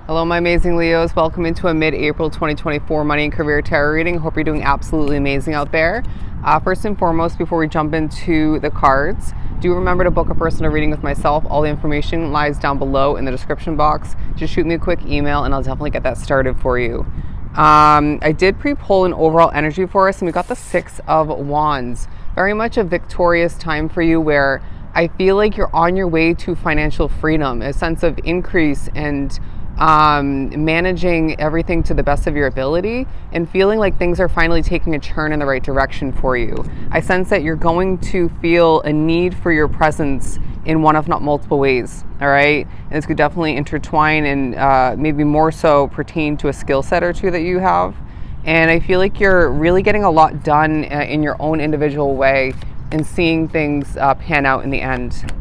Hello, my amazing Leos. Welcome into a mid-April 2024 money and career tarot reading. Hope you're doing absolutely amazing out there. First and foremost, before we jump into the cards, do remember to book a personal reading with myself. All the information lies down below in the description box. Just shoot me a quick email and I'll definitely get that started for you. I did pre-pull an overall energy for us and we got the Six of Wands. Very much a victorious time for you where I feel like you're on your way to financial freedom, a sense of increase and managing everything to the best of your ability and feeling like things are finally taking a turn in the right direction for you. I sense that you're going to feel a need for your presence in one, if not multiple ways, all right? And this could definitely intertwine and maybe more so pertain to a skill set or two that you have. And I feel like you're really getting a lot done in your own individual way and seeing things pan out in the end.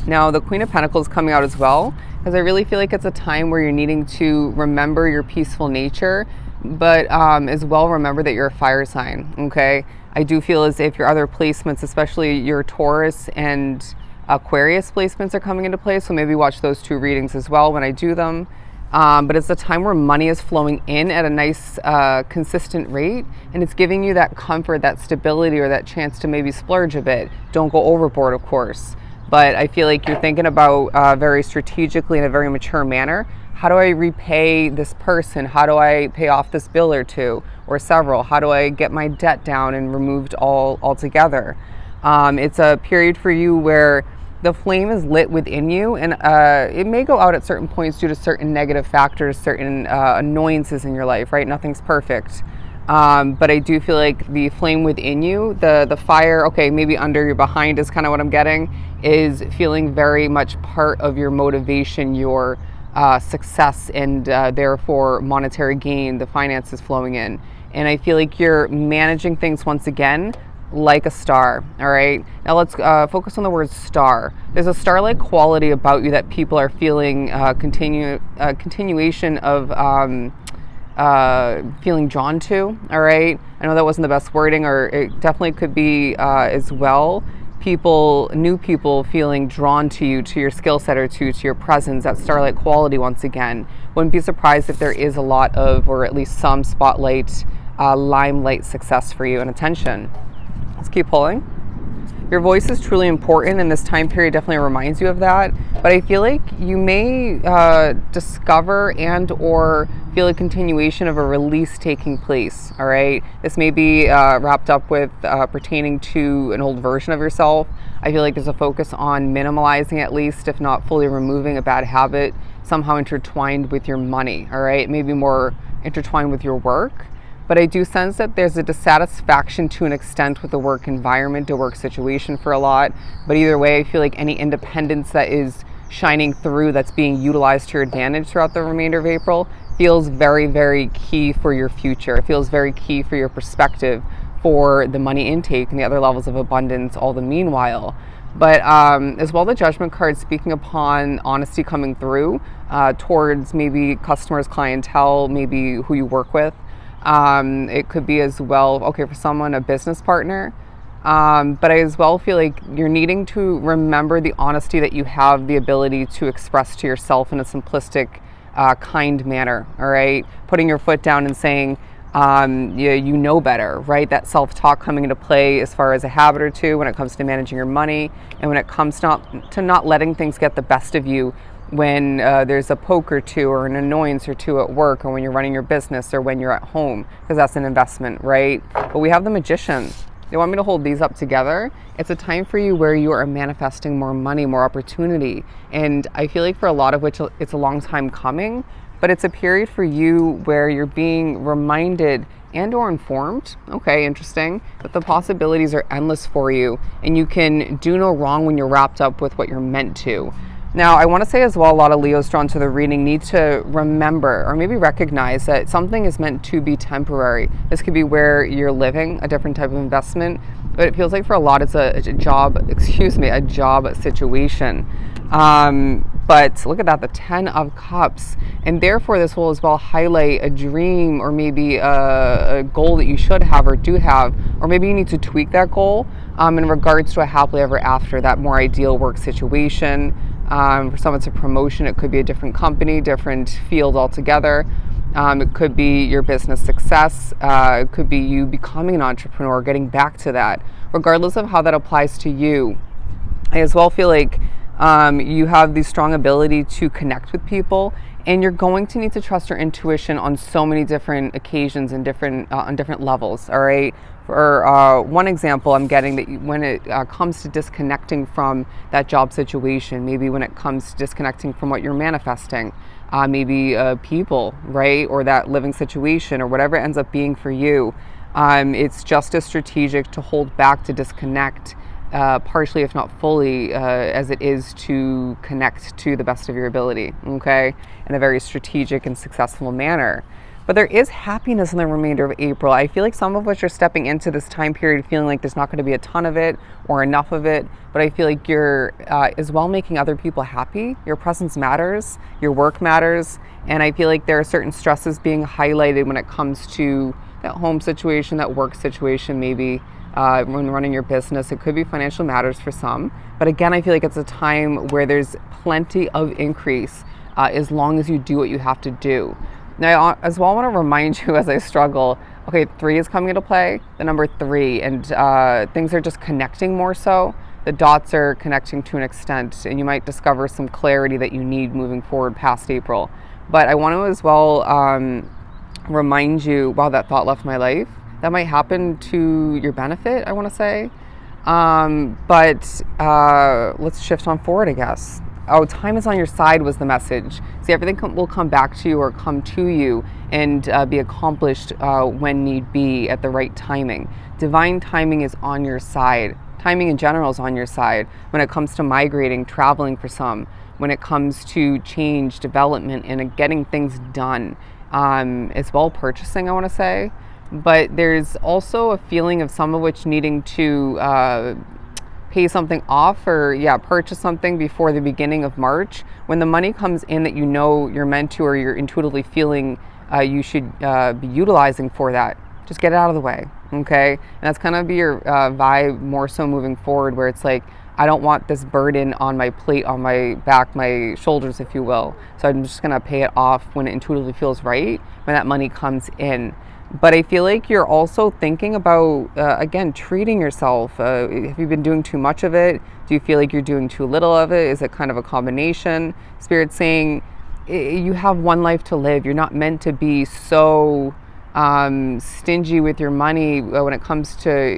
Now, the Queen of Pentacles coming out as well, because I really feel like it's a time where you're needing to remember your peaceful nature, but as well remember that you're a fire sign, okay? I do feel as if your other placements, especially your Taurus and Aquarius placements, are coming into play, so maybe watch those two readings as well when I do them. But it's a time where money is flowing in at a nice, consistent rate, and it's giving you that comfort, that stability, or that chance to maybe splurge a bit. Don't go overboard, of course. But I feel like you're thinking about very strategically in a very mature manner. How do I repay this person? How do I pay off this bill or two or several? How do I get my debt down and removed altogether? It's a period for you where the flame is lit within you, and it may go out at certain points due to certain negative factors, certain annoyances in your life, right? Nothing's perfect. But I do feel like the flame within you, the fire, okay, maybe under your behind is kind of what I'm getting, is feeling very much part of your motivation, your success, and therefore monetary gain, the finances flowing in. And I feel like you're managing things once again like a star, all right? Now let's focus on the word star. There's a star-like quality about you that people are feeling continuation of feeling drawn to, all right? I know that wasn't the best wording, or it definitely could be as well. New people feeling drawn to you, to your skill set or to your presence, that starlight quality once again. Wouldn't be surprised if there is a lot of, or at least some spotlight, limelight success for you and attention. Let's keep pulling. Your voice is truly important, and this time period definitely reminds you of that. But I feel like you may discover and or feel a continuation of a release taking place, all right? This may be wrapped up with pertaining to an old version of yourself. I feel like there's a focus on minimalizing, at least, if not fully removing a bad habit, somehow intertwined with your money, all right? Maybe more intertwined with your work. But I do sense that there's a dissatisfaction to an extent with the work environment, the work situation for a lot. But either way, I feel like any independence that is shining through, that's being utilized to your advantage throughout the remainder of April, feels very, very key for your future. It feels very key for your perspective, for the money intake and the other levels of abundance, all the meanwhile. But as well, the Judgment card speaking upon honesty coming through towards maybe customers, clientele, maybe who you work with. It could be as well, okay, for someone, a business partner. But I as well feel like you're needing to remember the honesty that you have the ability to express to yourself in a simplistic, kind manner, all right? Putting your foot down and saying, you know better, right? That self-talk coming into play as far as a habit or two when it comes to managing your money, and when it comes to not letting things get the best of you when there's a poke or two or an annoyance or two at work, or when you're running your business, or when you're at home, because that's an investment, right? But we have the Magician. They want me to hold these up together. It's a time for you where you are manifesting more money, more opportunity. And I feel like for a lot of which it's a long time coming, but it's a period for you where you're being reminded and or informed, okay, interesting, that the possibilities are endless for you, and you can do no wrong when you're wrapped up with what you're meant to. Now, I want to say as well, a lot of Leos drawn to the reading need to remember or maybe recognize that something is meant to be temporary. This could be where you're living, a different type of investment, but it feels like for a lot it's a job situation. But look at that, the 10 of Cups. And therefore this will as well highlight a dream, or maybe a goal that you should have or do have, or maybe you need to tweak that goal in regards to a happily ever after, that more ideal work situation. For some, it's a promotion. It could be a different company, different field altogether. It could be your business success. It could be you becoming an entrepreneur, getting back to that. Regardless of how that applies to you, I as well feel like you have the strong ability to connect with people, and you're going to need to trust your intuition on so many different occasions and on different levels. All right. For one example, I'm getting that when it comes to disconnecting from that job situation, maybe when it comes to disconnecting from what you're manifesting, maybe people, right, or that living situation, or whatever it ends up being for you, it's just as strategic to hold back, to disconnect, partially if not fully, as it is to connect to the best of your ability, okay, in a very strategic and successful manner. But there is happiness in the remainder of April. I feel like some of us are stepping into this time period feeling like there's not going to be a ton of it or enough of it, but I feel like you're as well making other people happy. Your presence matters, your work matters, and I feel like there are certain stresses being highlighted when it comes to that home situation, that work situation, maybe when running your business. It could be financial matters for some, but again, I feel like it's a time where there's plenty of increase as long as you do what you have to do. Now, as well, I want to remind you as I struggle, okay, 3 is coming into play, the number 3, and things are just connecting more so. The dots are connecting to an extent, and you might discover some clarity that you need moving forward past April. But I want to as well remind you, wow, that thought left my life. That might happen to your benefit, I want to say. But let's shift on forward, I guess. Oh, time is on your side was the message. See, everything will come back to you or come to you and be accomplished when need be at the right timing. Divine timing is on your side. Timing in general is on your side when it comes to migrating, traveling for some, when it comes to change, development, and getting things done. As well, purchasing, I want to say. But there's also a feeling of some of which needing to pay something off or purchase something before the beginning of March, when the money comes in that you know you're meant to or you're intuitively feeling you should be utilizing for that. Just get it out of the way, okay? And that's kind of be your vibe more so moving forward, where it's like, I don't want this burden on my plate, on my back, my shoulders, if you will. So I'm just gonna pay it off when it intuitively feels right, when that money comes in. But I feel like you're also thinking about, again, treating yourself. Have you been doing too much of it? Do you feel like you're doing too little of it? Is it kind of a combination? Spirit's saying you have one life to live. You're not meant to be so stingy with your money when it comes to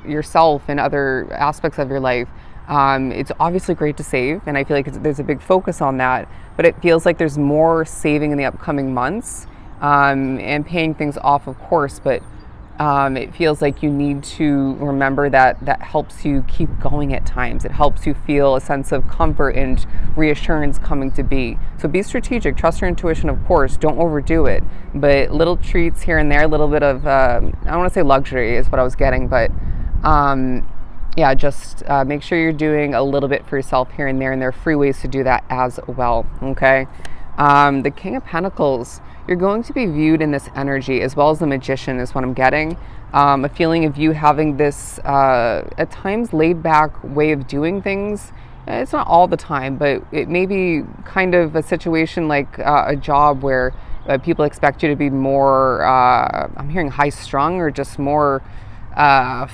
yourself and other aspects of your life. It's obviously great to save, and I feel like there's a big focus on that, but it feels like there's more saving in the upcoming months. And paying things off, of course, but it feels like you need to remember that helps you keep going at times. It helps you feel a sense of comfort and reassurance coming to be. So be strategic, trust your intuition, of course, don't overdo it, but little treats here and there, a little bit of, I don't want to say luxury is what I was getting, but just make sure you're doing a little bit for yourself here and there are free ways to do that as well, okay? The King of Pentacles, you're going to be viewed in this energy, as well as the Magician is what I'm getting. A feeling of you having this, at times, laid back way of doing things. It's not all the time, but it may be kind of a situation like a job where people expect you to be more, I'm hearing high strung or just more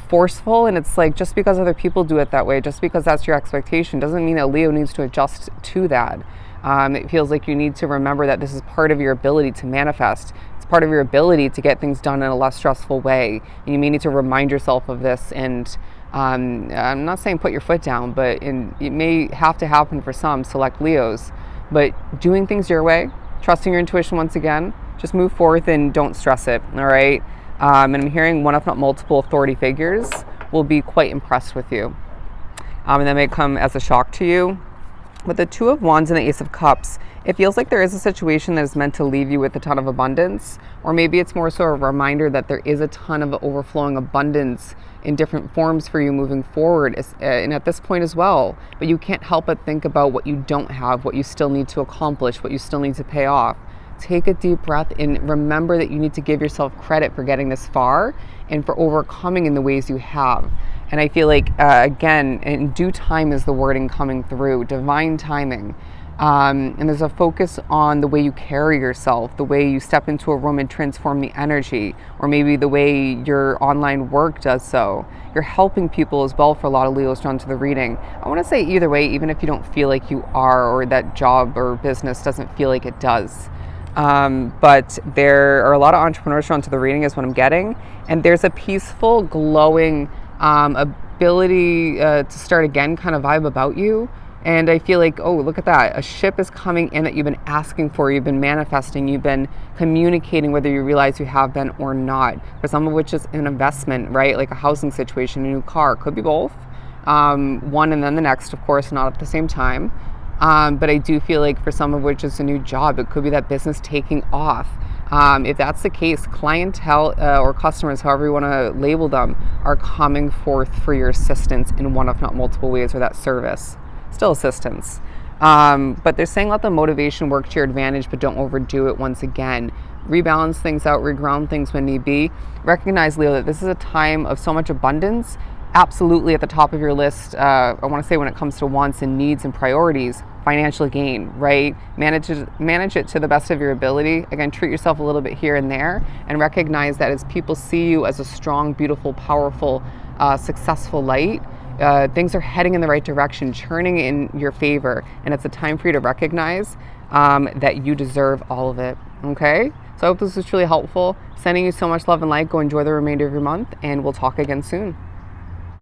forceful. And it's like, just because other people do it that way, just because that's your expectation, doesn't mean that Leo needs to adjust to that. It feels like you need to remember that this is part of your ability to manifest. It's part of your ability to get things done in a less stressful way. And you may need to remind yourself of this. And I'm not saying put your foot down, but it may have to happen for some select Leos. But doing things your way, trusting your intuition once again, just move forth and don't stress it, all right? And I'm hearing one, if not multiple, authority figures will be quite impressed with you. And that may come as a shock to you. With the Two of Wands and the Ace of Cups, it feels like there is a situation that is meant to leave you with a ton of abundance, or maybe it's more so a reminder that there is a ton of overflowing abundance in different forms for you moving forward, and at this point as well. But you can't help but think about what you don't have, what you still need to accomplish, what you still need to pay off. take a deep breath and remember that you need to give yourself credit for getting this far and for overcoming in the ways you have. And I feel like, again, in due time is the wording coming through, divine timing. And there's a focus on the way you carry yourself, the way you step into a room and transform the energy, or maybe the way your online work does so. You're helping people as well for a lot of Leos drawn to the reading. I want to say either way, even if you don't feel like you are, or that job or business doesn't feel like it does. But there are a lot of entrepreneurs drawn to the reading is what I'm getting. And there's a peaceful, glowing ability to start again kind of vibe about you. And I feel like, oh, look at that. A ship is coming in that you've been asking for, you've been manifesting, you've been communicating, whether you realize you have been or not. For some of which is an investment, right? Like a housing situation, a new car, could be both. One and then the next, of course, not at the same time. But I do feel like for some of which is a new job. It could be that business taking off. If that's the case, clientele or customers, however you want to label them, are coming forth for your assistance in one, if not multiple ways, or that service. Still assistance. But they're saying let the motivation work to your advantage, but don't overdo it once again. Rebalance things out, reground things when need be. Recognize, Leo, that this is a time of so much abundance. Absolutely at the top of your list, I want to say when it comes to wants and needs and priorities, financial gain, right? Manage it to the best of your ability. Again, treat yourself a little bit here and there, and recognize that as people see you as a strong, beautiful, powerful, successful light, things are heading in the right direction, churning in your favor, and it's a time for you to recognize that you deserve all of it, okay? So I hope this was truly helpful. Sending you so much love and light. Go enjoy the remainder of your month, and we'll talk again soon.